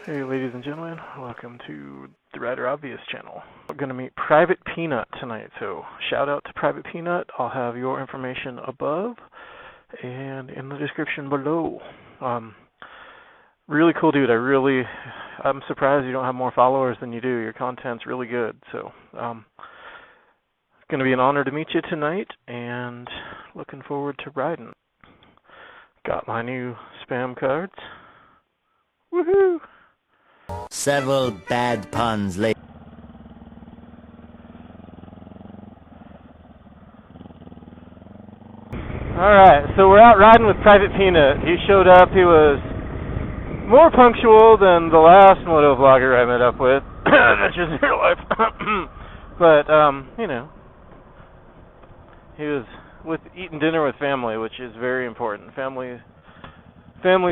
Hey ladies and gentlemen, welcome to the Rather Obvious channel. We're going to meet Private Peanut tonight, so shout out to Private Peanut. I'll have your information above and in the description below. Really cool dude. I'm surprised you don't have more followers than you do. Your content's really good, so it's going to be an honor to meet you tonight, and looking forward to riding. Got my new spam cards. Woohoo! Several bad puns later. Alright, so we're out riding with Private Peanut. He showed up. He was more punctual than the last moto vlogger I met up with. That's just real life. But, you know, he was eating dinner with family, which is very important. Family's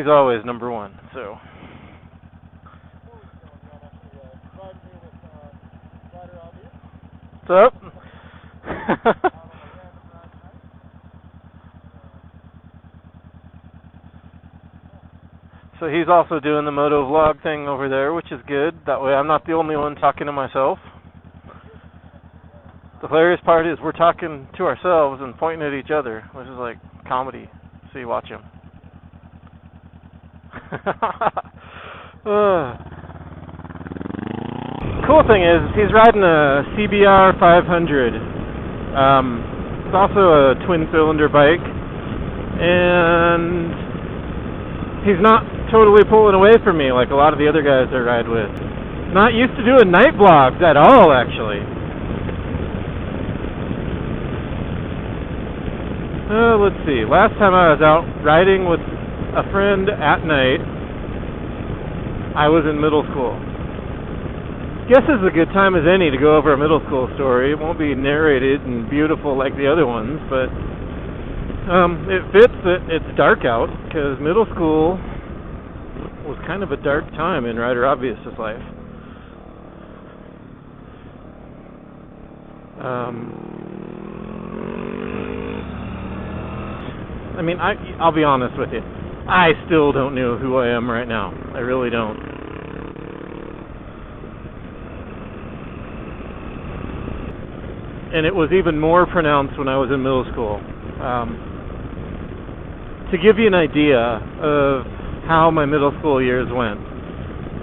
always number one, so... What's up? So he's also doing the moto vlog thing over there, which is good. That way I'm not the only one talking to myself. The hilarious part is we're talking to ourselves and pointing at each other, which is like comedy. So you watch him. Cool thing is, he's riding a CBR 500. It's also a twin-cylinder bike, and he's not totally pulling away from me like a lot of the other guys I ride with. Not used to doing night vlogs at all, actually. Let's see. Last time I was out riding with a friend at night, I was in middle school. Guess this is a good time as any to go over a middle school story. It won't be narrated and beautiful like the other ones, but it fits that it's dark out, because middle school was kind of a dark time in Rather Obvious' life. I mean, I'll be honest with you. I still don't know who I am right now. I really don't. And it was even more pronounced when I was in middle school. To give you an idea of how my middle school years went,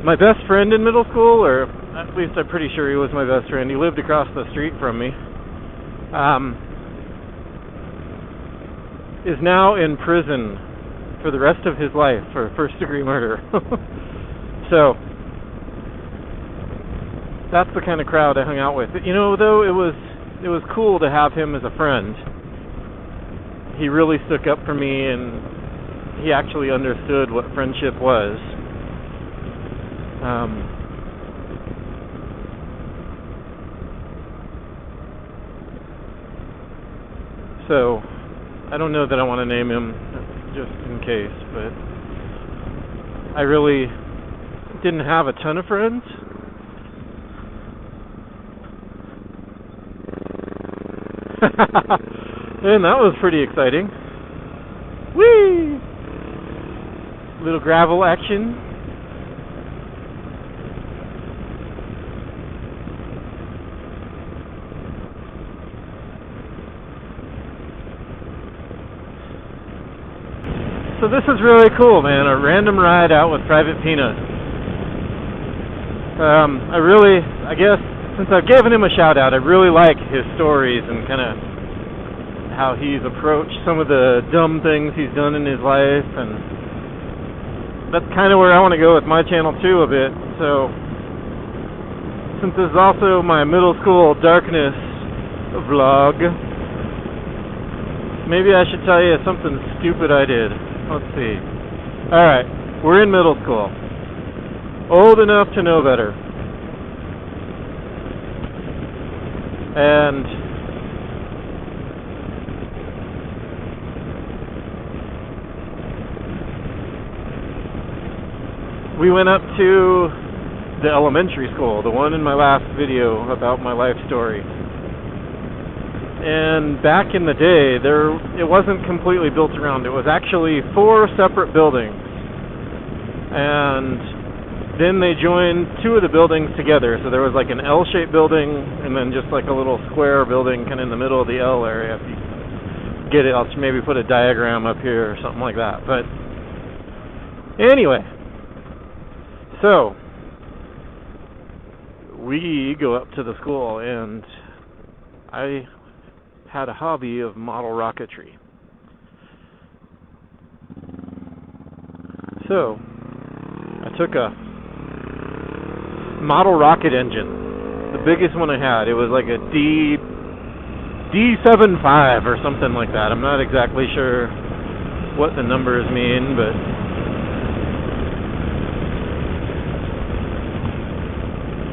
my best friend in middle school, or at least I'm pretty sure he was my best friend, he lived across the street from me, is now in prison for the rest of his life for first-degree murder. So, that's the kind of crowd I hung out with. You know, though, it was cool to have him as a friend. He really stuck up for me, and he actually understood what friendship was. So, I don't know that I want to name him, just in case, but I really didn't have a ton of friends. And that was pretty exciting. Whee! Little gravel action. So this is really cool, man. A random ride out with Private Peanut. I guess, since I've given him a shout out, I really like his stories and kind of how he's approached some of the dumb things he's done in his life, and that's kind of where I want to go with my channel too a bit. So, since this is also my middle school darkness vlog, maybe I should tell you something stupid I did. Let's see. Alright, we're in middle school. Old enough to know better. And we went up to the elementary school, the one in my last video about my life story. And back in the day, it wasn't completely built around. It was actually 4 separate buildings. And then they joined two of the buildings together. So there was like an L-shaped building and then just like a little square building kind of in the middle of the L area. If you get it, I'll maybe put a diagram up here or something like that. But anyway, so we go up to the school, and I had a hobby of model rocketry. So I took a model rocket engine, the biggest one I had. It was like a D75 or something like that. I'm not exactly sure what the numbers mean, but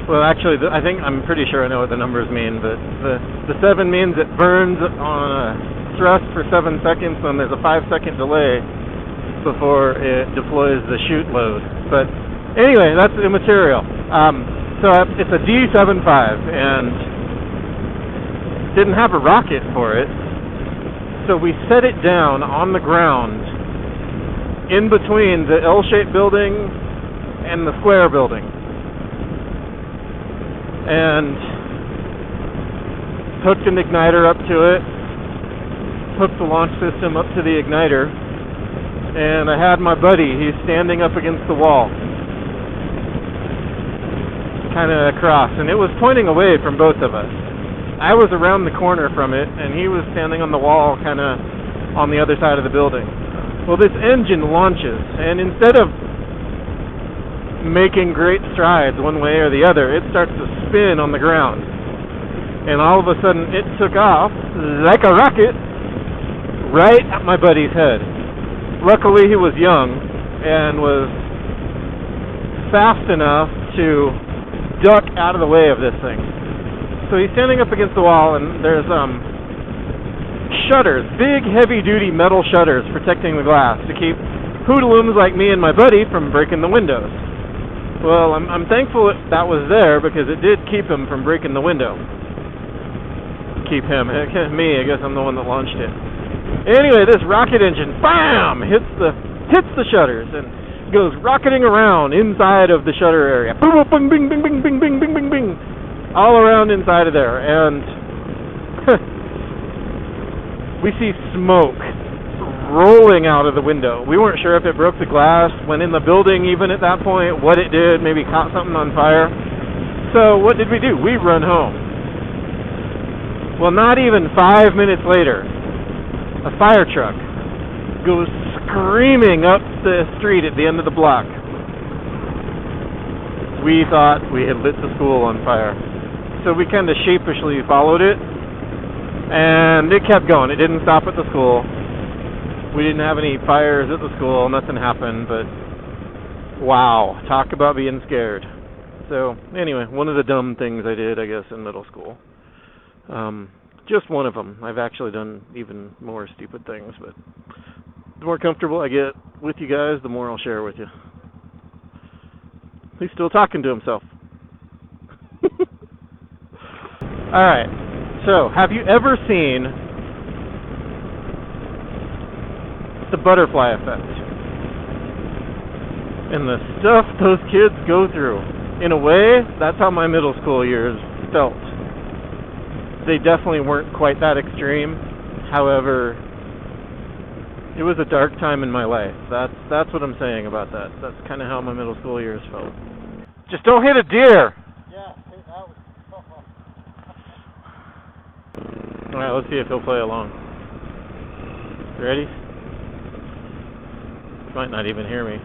well, actually, I'm pretty sure I know what the numbers mean, but the 7 means it burns on a thrust for 7 seconds, and there's a 5-second delay before it deploys the chute load. But anyway, that's immaterial. So it's a D75, and didn't have a rocket for it, so we set it down on the ground in between the L-shaped building and the square building, and hooked an igniter up to it, hooked the launch system up to the igniter, and I had my buddy, he's standing up against the wall, kind of across, and it was pointing away from both of us. I was around the corner from it, and he was standing on the wall, kind of on the other side of the building. Well, this engine launches, and instead of making great strides one way or the other, it starts to spin on the ground, and all of a sudden it took off like a rocket right at my buddy's head. Luckily he was young and was fast enough to duck out of the way of this thing. So he's standing up against the wall, and there's shutters, big heavy duty metal shutters protecting the glass to keep hoodlums like me and my buddy from breaking the windows. Well, I'm thankful that was there, because it did keep him from breaking the window. Keep him. Me, I guess I'm the one that launched it. Anyway, this rocket engine, bam, hits the shutters and goes rocketing around inside of the shutter area. Boom, boom, bing, bing, bing, bing, bing, bing, bing, bing, all around inside of there. And we see smoke rolling out of the window. We weren't sure if it broke the glass, went in the building even at that point, what it did, maybe caught something on fire. So what did we do? We run home. Well, not even 5 minutes later, a fire truck goes screaming up the street at the end of the block. We thought we had lit the school on fire. So we kind of sheepishly followed it, and it kept going. It didn't stop at the school. We didn't have any fires at the school, nothing happened, but wow, talk about being scared. So anyway, one of the dumb things I did, I guess, in middle school. Just one of them. I've actually done even more stupid things, but the more comfortable I get with you guys, the more I'll share with you. He's still talking to himself. Alright, so have you ever seen the butterfly effect and the stuff those kids go through? In a way, that's how my middle school years felt. They definitely weren't quite that extreme. However, it was a dark time in my life. That's what I'm saying about that. That's kind of how my middle school years felt. Just don't hit a deer! Yeah, that was... Alright, let's see if he'll play along. Ready? Might not even hear me.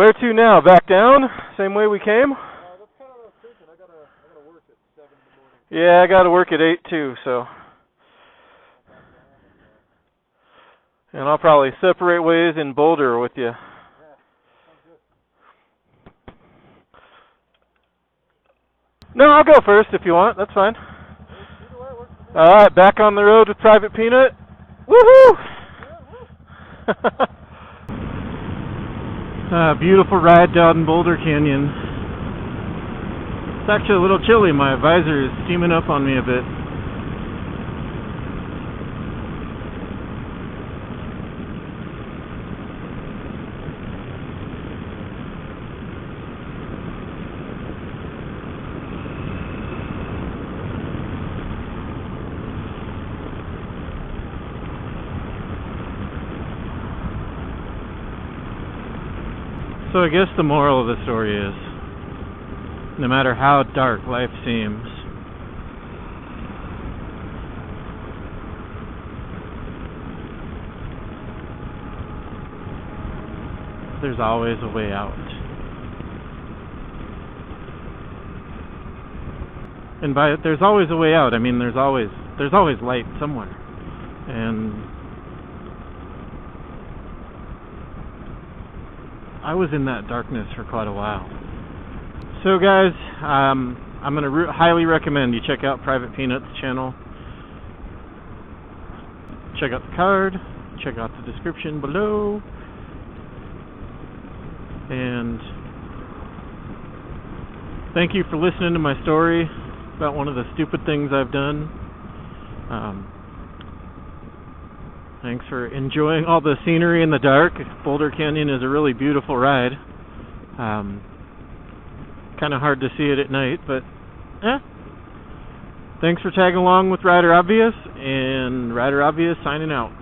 Where to now? Back down? Same way we came? That's kind of what I was thinking. I gotta work at 7 in the morning. Yeah, I gotta work at 8 too, so. And I'll probably separate ways in Boulder with you. Yeah, sounds good. No, I'll go first if you want. That's fine. Either way works for me. Alright, back on the road with Private Peanut. Woohoo! Beautiful ride down Boulder Canyon. It's actually a little chilly. My visor is steaming up on me a bit. So I guess the moral of the story is, no matter how dark life seems, there's always a way out. And by there's always a way out, I mean there's always light somewhere. And I was in that darkness for quite a while. So guys, I'm going to highly recommend you check out Private Peanut's channel. Check out the card, check out the description below, and thank you for listening to my story about one of the stupid things I've done. Thanks for enjoying all the scenery in the dark. Boulder Canyon is a really beautiful ride. Kind of hard to see it at night, but thanks for tagging along with Rider Obvious, and Rider Obvious signing out.